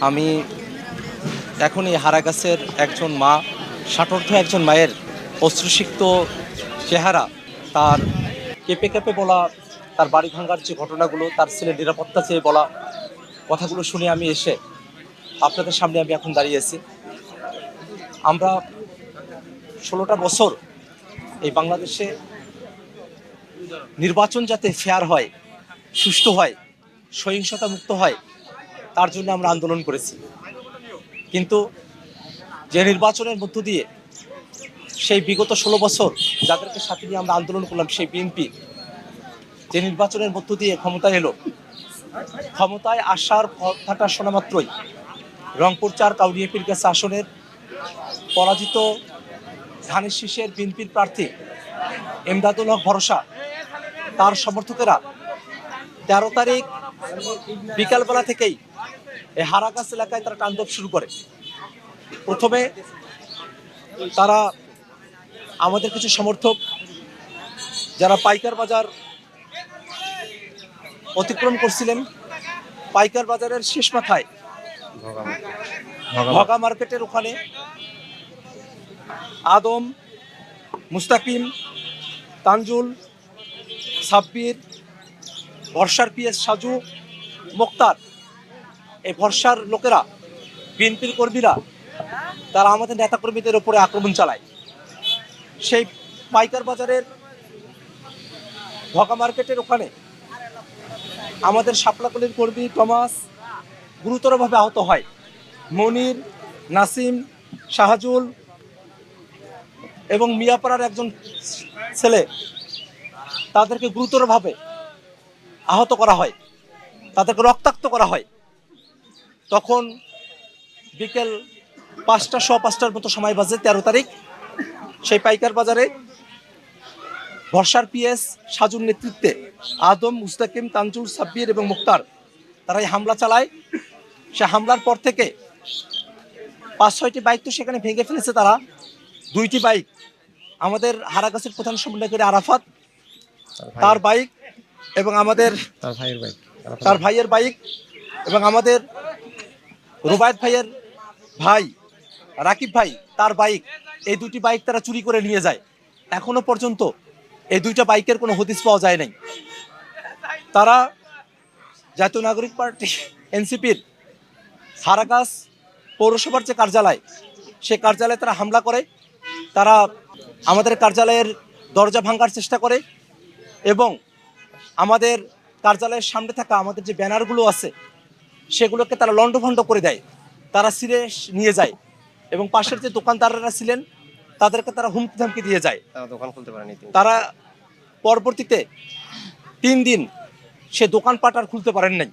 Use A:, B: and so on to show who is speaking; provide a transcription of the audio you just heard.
A: আমি এখনই হারাগাছের একজন মা, ষাটোর্ধ্ব একজন মায়ের অশ্রুসিক্ত চেহারা, তার কেঁপে কেঁপে বলা, তার বাড়ি ভাঙার যে ঘটনাগুলো, তার ছেলের নিরাপত্তা চেয়ে বলা কথাগুলো শুনে আমি এসে আপনাদের সামনে আমি এখন দাঁড়িয়েছি। আমরা 16টা বছর এই বাংলাদেশে নির্বাচন যাতে ফেয়ার হয়, সুষ্ঠু হয়, সহিংসতা মুক্ত হয়, তার জন্য আমরা আন্দোলন করেছি। কিন্তু যে নির্বাচনের মধ্য দিয়ে সেই বিগত 16 বছর যাদেরকে সাথে নিয়ে আমরা আন্দোলন করলাম, সেই বিএনপি যে নির্বাচনের মধ্য দিয়ে ক্ষমতায় এলো, ক্ষমতায় আসার কথাটা শোনা মাত্রই রংপুর 4 কাউনিয়া পীরগাছা আসনের পরাজিত ধানের শীষের বিএনপির প্রার্থী এমদাদুল হক ভরসা, তার সমর্থকেরা 13 তারিখ বিকালবেলা থেকেই এই হারাগাছ এলাকায় তারা তাণ্ডব শুরু করে। প্রথমে তারা আমাদের কিছু সমর্থক যারা পাইকার বাজার অতিক্রম করছিলেন, পাইকার বাজারের শেষ মাথায় ভগা মার্কেটের ওখানে আদম, মুস্তাকিম, তানজুল, সাব্বির, ভরসার পিএস সাজু, মোক্তার, এই ভরসার লোকেরা, বিএনপির কর্মীরা, তারা আমাদের নেতাকর্মীদের উপরে আক্রমণ চালায়। সেই পাইকার বাজারের ভগা মার্কেটের ওখানে আমাদের শাপলাকলির কর্মী টমাস গুরুতরভাবে আহত হয়। মনির, নাসিম, শাহজুল এবং মিয়াপাড়ার একজন ছেলে, তাদেরকে গুরুতরভাবে আহত করা হয়, তাদেরকে রক্তাক্ত করা হয়। তখন বিকেল 5টা, 5:15 মতো সময় বাজে 13 তারিখ। সেই পাইকার বাজারে ভরসার পিএস সাজুর নেতৃত্বে আদম, মুস্তাকিম, তানজুল, সাব্বির এবং মুক্তার তারাই হামলা চালায়। সে হামলার পর থেকে 5-6টি বাইক তো সেখানে ভেঙে ফেলেছে তারা। 2টি বাইক আমাদের হারাগাছের প্রধান সমন্বয়কারী আরাফাত, তার বাইক, এবং আমাদের তার ভাইয়ের বাইক, এবং আমাদের রুবায়েত ভাইয়ের ভাই রাকিব ভাই, তার বাইক, এই 2টি বাইক তারা চুরি করে নিয়ে যায়। এখনো পর্যন্ত এই 2টা বাইকের কোনো হদিস পাওয়া যায় নাই। তারা জাতীয় নাগরিক পার্টি এনসিপির হারাগাছ পৌরসভার যে কার্যালয়, সে কার্যালয়ে তারা হামলা করে। তারা আমাদের কার্যালয়ের দরজা ভাঙার চেষ্টা করে এবং আমাদের কার্যালয়ের সামনে থাকা আমাদের যে ব্যানারগুলো আছে সেগুলোকে তারা লণ্ডভণ্ড করে দেয়, তারা ছিঁড়ে নিয়ে যায় এবং পাশের যে দোকানদাররা ছিলেন তাদেরকে তারা হুমকি ধামকি দিয়ে যায়।
B: দোকান খুলতে পারেনি,
A: তারা পরবর্তীতে 3 দিন সে দোকানপাট আর খুলতে পারেন নাই।